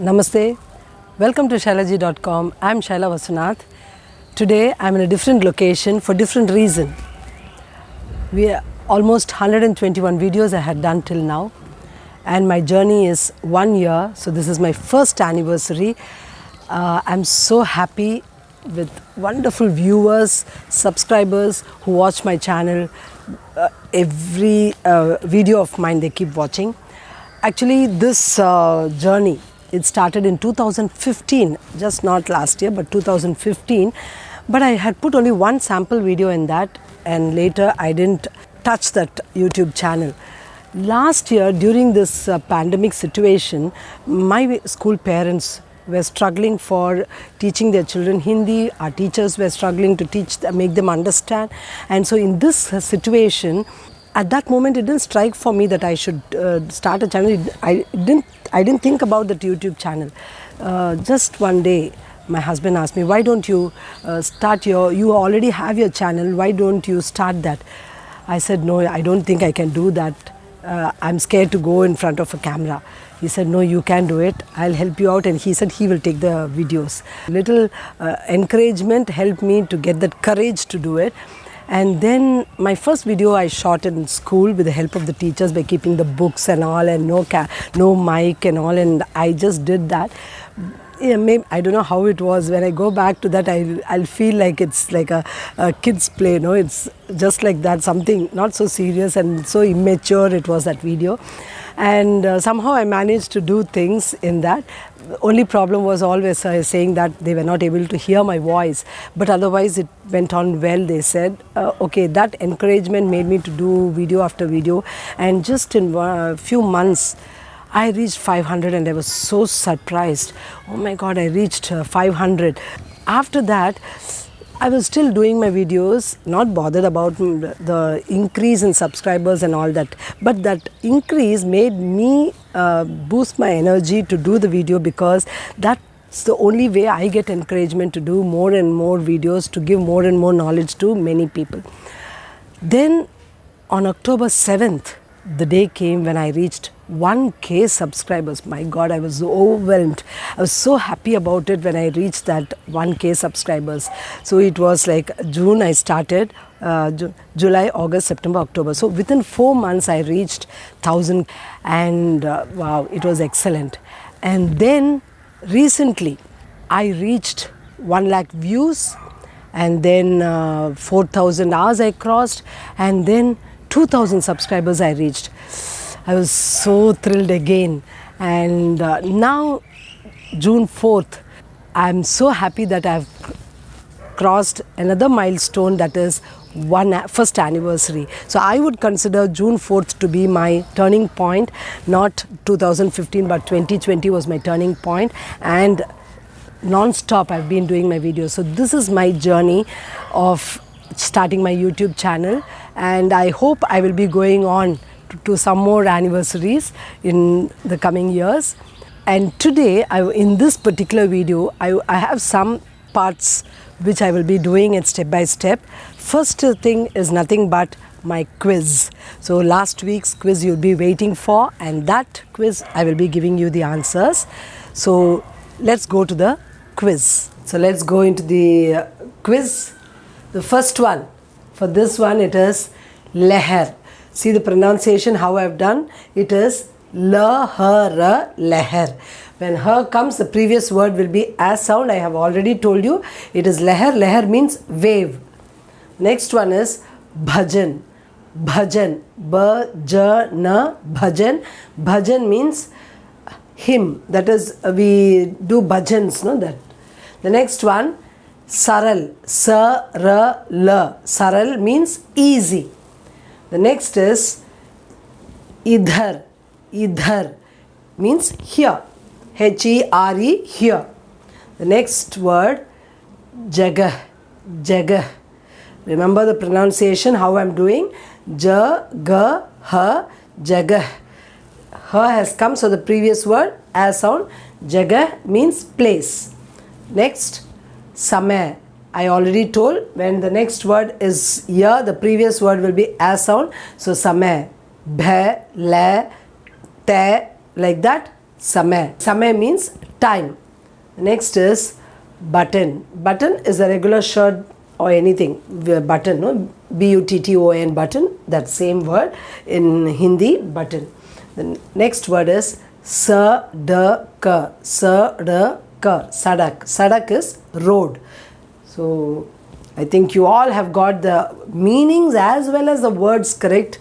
Namaste. Welcome to shylaji.com. I'm Shaila Vasunath. Today I'm in a different location for different reason. We are almost 121 videos I had done till now, and my journey is 1 year. So this is my first anniversary. I'm so happy with wonderful viewers, subscribers who watch my channel. Every video of mine they keep watching. Actually, this journey, it started in 2015, just not last year, but 2015. But I had put only one sample video in that, and later I didn't touch that YouTube channel. Last year, during this pandemic situation, my school parents were struggling for teaching their children Hindi. Our teachers were struggling to make them understand. And so in this situation, at that moment, it didn't strike for me that I should start a channel. I didn't think about that YouTube channel. Just one day, my husband asked me, why don't you you already have your channel, why don't you start that? I said, no, I don't think I can do that. I'm scared to go in front of a camera. He said, no, you can do it. I'll help you out. And he said he will take the videos. Little encouragement helped me to get that courage to do it. And then my first video I shot in school with the help of the teachers by keeping the books and all, and no mic and all, and I just did that. Yeah, maybe, I don't know how it was. When I go back to that, I'll feel like it's like a kid's play, no? It's just like that, something not so serious and so immature it was, that video. And somehow I managed to do things in that. The only problem was always saying that they were not able to hear my voice. But otherwise it went on well, they said. Okay, that encouragement made me to do video after video. And just in a few months, I reached 500 and I was so surprised. Oh my God, I reached 500. After that, I was still doing my videos, not bothered about the increase in subscribers and all that. But that increase made me boost my energy to do the video, because that's the only way I get encouragement to do more and more videos, to give more and more knowledge to many people. Then on October 7th, the day came when I reached 1K subscribers. My God, I was overwhelmed. I was so happy about it when I reached that 1K subscribers. So it was like June I started, July, August, September, October. So within 4 months I reached 1,000, and wow, it was excellent. And then recently I reached 1 lakh views, and then 4,000 hours I crossed, and then 2,000 subscribers I reached. I was so thrilled again. And now, June 4th, I'm so happy that I've crossed another milestone, that is first anniversary. So I would consider June 4th to be my turning point. Not 2015, but 2020 was my turning point. And non-stop I've been doing my videos. So this is my journey of starting my YouTube channel, and I hope I will be going on to some more anniversaries in the coming years. And today, in this particular video, I have some parts which I will be doing it step by step. First thing is nothing but my quiz. So last week's quiz you'll be waiting for, and that quiz I will be giving you the answers. So let's go to the quiz. So let's go into the quiz. The first one, for this one it is leher. See the pronunciation, how I've done. It is leher, leher. When her comes, the previous word will be as sound. I have already told you. It is leher. Leher means wave. Next one is bhajan. Bhajan. Bhajana. Bhajan. Bhajan means hymn. That is, we do bhajans, no? That. The next one, saral. Saral. Saral means easy. The next is idhar. Idhar means here. H-E-R-E, here. The next word, jagah. Jagah. Remember the pronunciation, how I'm doing. Ja-ga-ha, jagah. Ha has come, so the previous word as sound. Jagah means place. Next, samay. I already told, when the next word is here, the previous word will be as sound. So samay. Bhe, le, te, like that. समय. Samay means time. Next is button. Button is a regular shirt or anything. Button, no? B-U-T-T-O-N, button. That same word in Hindi, button. The next word is sadak. Sadak. Sadak. Sadak is road. So I think you all have got the meanings as well as the words correct.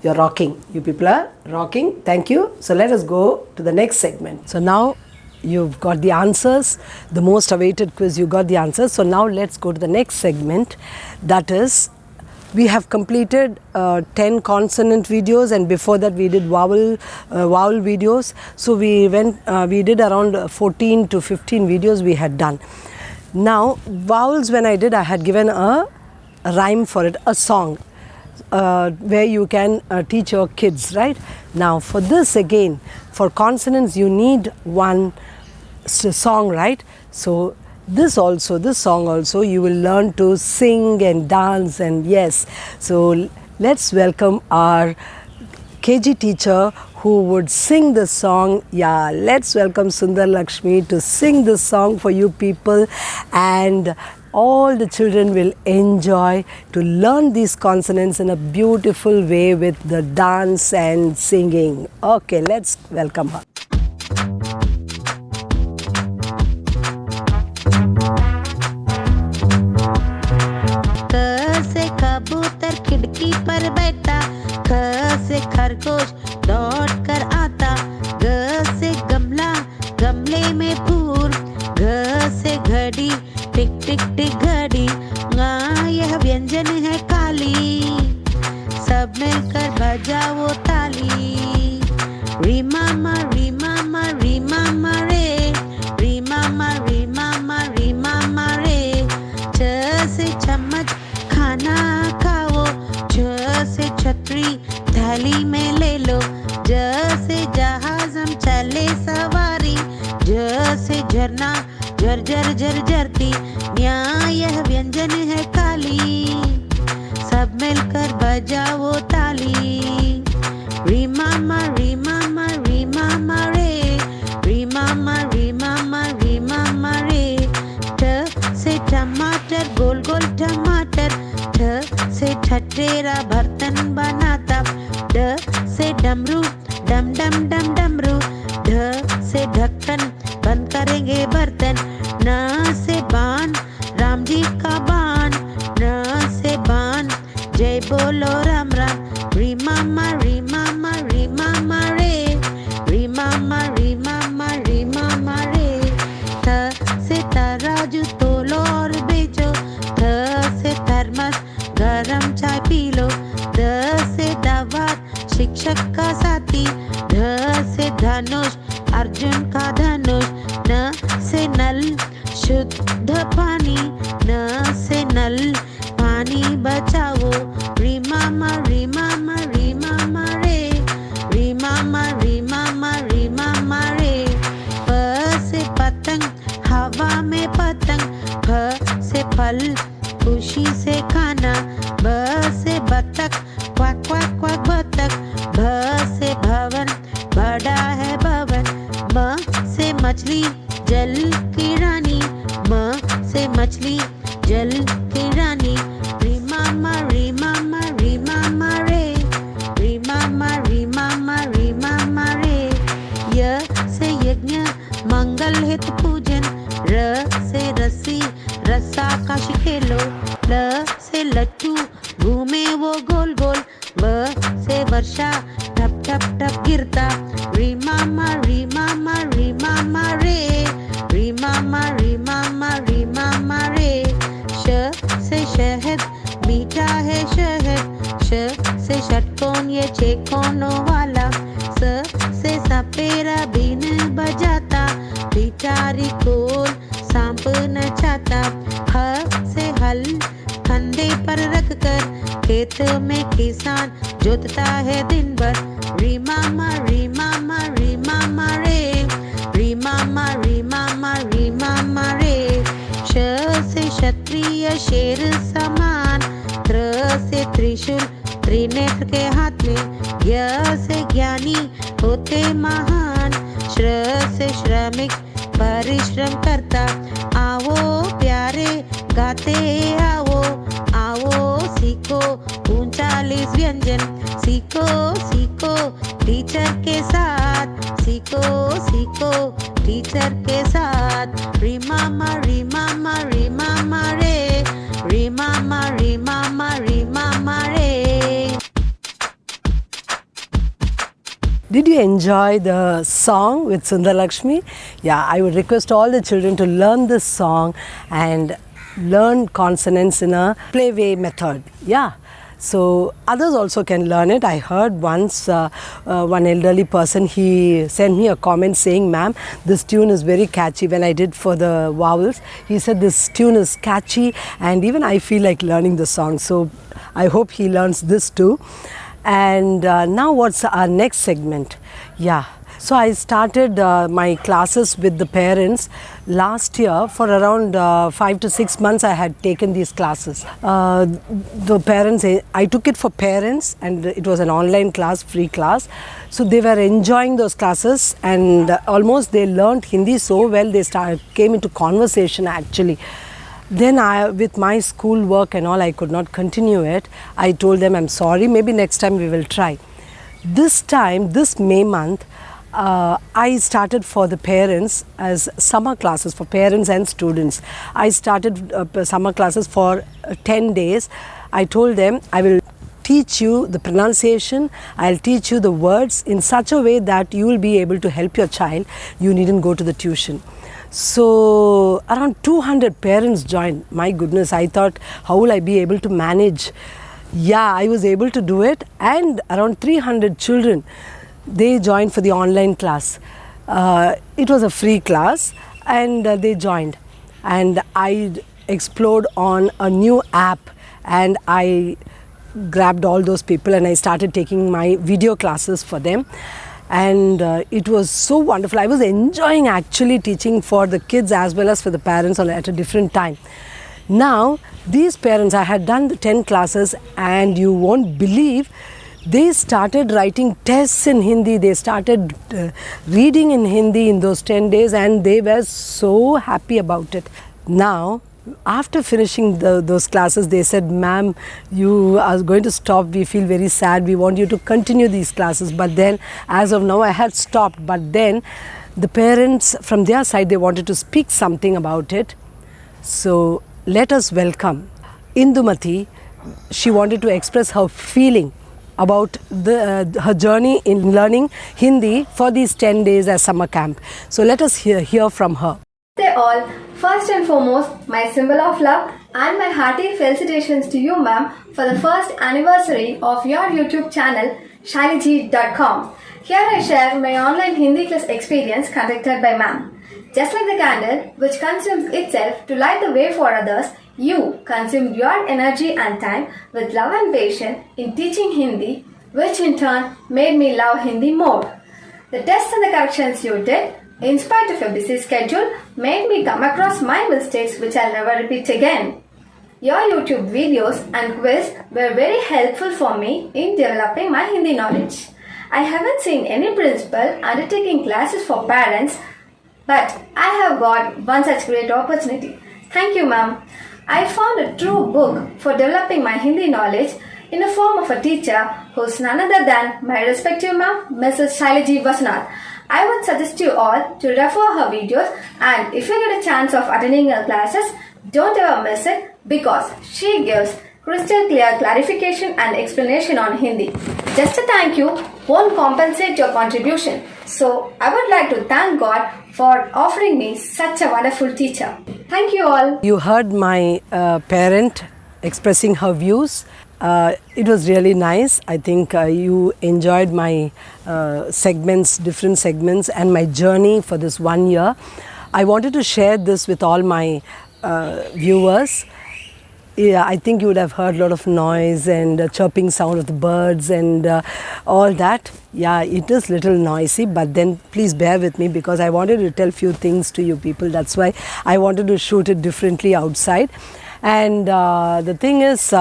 You're rocking. You people are rocking. Thank you. So let us go to the next segment. So now you've got the answers. The most awaited quiz, you got the answers. So now let's go to the next segment. That is, we have completed 10 consonant videos, and before that we did vowel videos. So we did around 14 to 15 videos we had done. Now vowels, when I had given a rhyme for it, a song. Where you can teach your kids, right? Now for this again, for consonants you need one song, right? So this song also you will learn to sing and dance, and yes. So let's welcome our KG teacher who would sing this song. Yeah, let's welcome Sundar Lakshmi to sing this song for you people, and all the children will enjoy to learn these consonants in a beautiful way with the dance and singing. Okay, let's welcome her. क से कबूतर खिड़की पर बैठा, ख से खरगोश दौड़ कर आता, ग से गमला गमले में फूल, घ से घड़ी टिक टिक टिक घड़ी, गा यह व्यंजन है काली, सब मिलकर बजाओ ताली। री मामा रे, री मामा रे, छ से चम्मच खाना खाओ, छ से छतरी थाली में ले लो, ज से जहाज हम चले सवारी, ज से झरना झर झर झर झरती, न्याय यह व्यंजन है काली, सब मिलकर बजाओ ताली। री मामा रे, री मामा रे, ठ से टमाटर गोल गोल टमाटर, ठ से ठठेरा बर्तन बनाता, ड से डमरू डम डम डम डमरू, ढ से ढक्कन बंद करेंगे बर्तन, न से बाण राम जी का बाण, न से बाण जय बोलो राम राम। री मामा रे, री मामा रे, थ से तराजू तोलो और बेचो, थ से थरमस गरम चाय पी लो, द से दावत शिक्षक का साथी, ध से धनुष अर्जुन का धनुष, न से नल शुद्ध पानी, न से नल पानी बचाओ। री मामा रे, री मामा रे, प से पतंग हवा में पतंग, फ से फल खुशी से खाना, ब से बतख क्वाक क्वाक क्वाक बतख, भ से भवन बड़ा है भवन, म से मछली जल की रानी, म से मछली जल की रानी। री मामा रे, री मामा रे, य से यज्ञ मंगल हित पूजन, र से रस्सी रस्सा का खेलो, ल से लट्टू घूमे वो गोल गोल, व से वर्षा टप टप टप गिरता। री मामा रे, री मामा रे, श से शहद मीठा है शहद, श से षटकोण ये छह कोनों वाला, स से सपेरा बीन बजाता, भिखारी कोल सांप नचाता, ह से हल कंधे पर रख कर खेत में किसान जोतता है दिन भर। री मामा रे, री मामा रे, श से क्षत्रिय शेर समान, त्र से त्रिशूल त्रिनेत्र के हाथ में, य से ज्ञानी होते महान, श्र से श्रमिक परिश्रम करता। आओ प्यारे गाते आओ, आओ सीखो 39 व्यंजन, सीखो सीखो टीचर के साथ, सीखो सीखो टीचर के साथ। री मामा रे, री मामा रे। Did you enjoy the song with Sundaralakshmi? Yeah, I would request all the children to learn this song and learn consonants in a playway method. Yeah, so others also can learn it. I heard once one elderly person, he sent me a comment saying, "Ma'am, this tune is very catchy." When I did for the vowels, he said this tune is catchy and even I feel like learning the song. So I hope he learns this too. And now what's our next segment? Yeah, so I started my classes with the parents last year. For around 5 to 6 months I had taken these classes. The parents, I took it for parents and it was an online class, free class. So they were enjoying those classes and almost they learned Hindi so well they came into conversation actually. Then with my school work and all, I could not continue it. I told them, I'm sorry, maybe next time we will try. This time, this May month, I started for the parents as summer classes for parents and students. I started summer classes for 10 days. I told them, I will teach you the pronunciation, I'll teach you the words in such a way that you will be able to help your child. You needn't go to the tuition. So around 200 parents joined. My goodness, I thought, how will I be able to manage? Yeah, I was able to do it. And around 300 children, they joined for the online class. It was a free class and they joined. And I explored on a new app and I grabbed all those people and I started taking my video classes for them. And it was so wonderful. I was enjoying actually teaching for the kids as well as for the parents at a different time. Now these parents, I had done the 10 classes and you won't believe, they started writing tests in Hindi. They started reading in Hindi in those 10 days and they were so happy about it. Now after finishing those classes, they said, "Ma'am, you are going to stop. We feel very sad. We want you to continue these classes." But then, as of now, I had stopped. But then, the parents from their side, they wanted to speak something about it. So, let us welcome Indumati. She wanted to express her feeling about her journey in learning Hindi for these 10 days as summer camp. So, let us hear from her. They all, first and foremost, my symbol of love and my hearty felicitations to you, ma'am, for the first anniversary of your YouTube channel, shylaji.com. Here I share my online Hindi class experience conducted by ma'am. Just like the candle, which consumes itself to light the way for others, you consumed your energy and time with love and patience in teaching Hindi, which in turn made me love Hindi more. The tests and the corrections you did, in spite of your busy schedule, made me come across my mistakes which I'll never repeat again. Your YouTube videos and quiz were very helpful for me in developing my Hindi knowledge. I haven't seen any principal undertaking classes for parents, but I have got one such great opportunity. Thank you, ma'am. I found a true book for developing my Hindi knowledge in the form of a teacher who's none other than my respective ma'am, Mrs. Shylaji.com. I would suggest you all to refer her videos, and if you get a chance of attending her classes, don't ever miss it because she gives crystal clear clarification and explanation on Hindi. Just a thank you won't compensate your contribution. So I would like to thank God for offering me such a wonderful teacher. Thank you all. You heard my parent expressing her views. It was really nice. I think you enjoyed my segments, different segments, and my journey for this 1 year. I wanted to share this with all my viewers. Yeah, I think you would have heard a lot of noise and chirping sound of the birds and all that. Yeah, it is little noisy, but then please bear with me because I wanted to tell few things to you people. That's why I wanted to shoot it differently outside. And the thing is,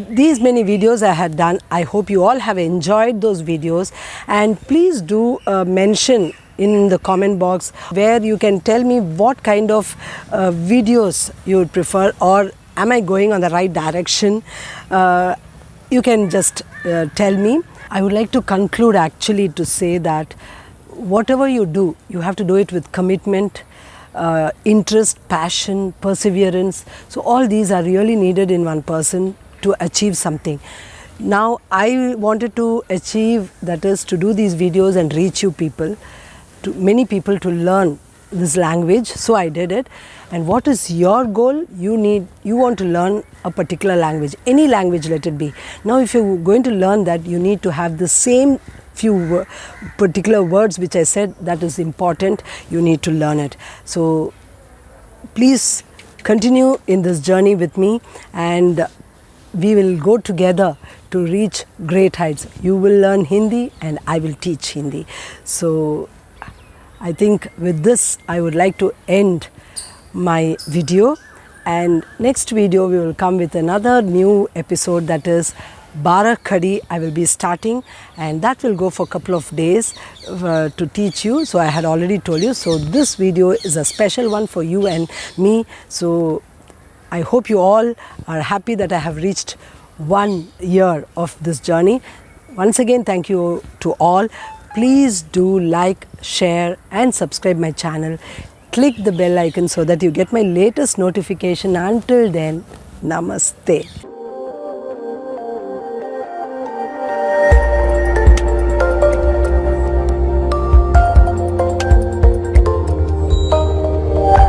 these many videos I had done, I hope you all have enjoyed those videos, and please do mention in the comment box where you can tell me what kind of videos you would prefer, or am I going on the right direction. You can just tell me. I would like to conclude actually to say that whatever you do, you have to do it with commitment, interest, passion, perseverance. So all these are really needed in one person to achieve something. Now I wanted to achieve, that is to do these videos and reach you people, to many people, to learn this language. So I did it. And what is your goal? You want to learn a particular language, any language let it be. Now if you're going to learn that, you need to have the same few particular words which I said, that is important. You need to learn it. So please continue in this journey with me, and we will go together to reach great heights. You will learn Hindi and I will teach Hindi. So I think with this I would like to end my video, and next video we will come with another new episode, that is Bara Khadi I will be starting, and that will go for a couple of days to teach you. So I had already told you. So this video is a special one for you and me. So I hope you all are happy that I have reached 1 year of this journey. Once again, thank you to all. Please do like, share and subscribe my channel. Click the bell icon so that you get my latest notification. Until then, namaste.